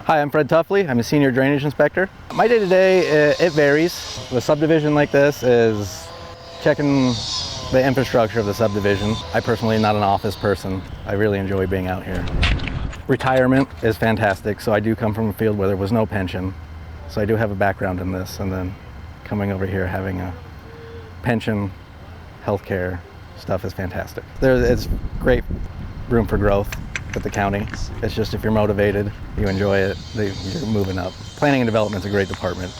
Hi, I'm Fred Tuffly. I'm a senior drainage inspector. My day-to-day, it varies. A subdivision like this is checking the infrastructure of the subdivision. I personally am not an office person. I really enjoy being out here. Retirement is fantastic, so I do come from a field where there was no pension. So I do have a background in this, and then coming over here having a pension, healthcare stuff is fantastic. It's great room for growth with the county. It's just if you're motivated, you enjoy it, you're moving up. Planning and development is a great department.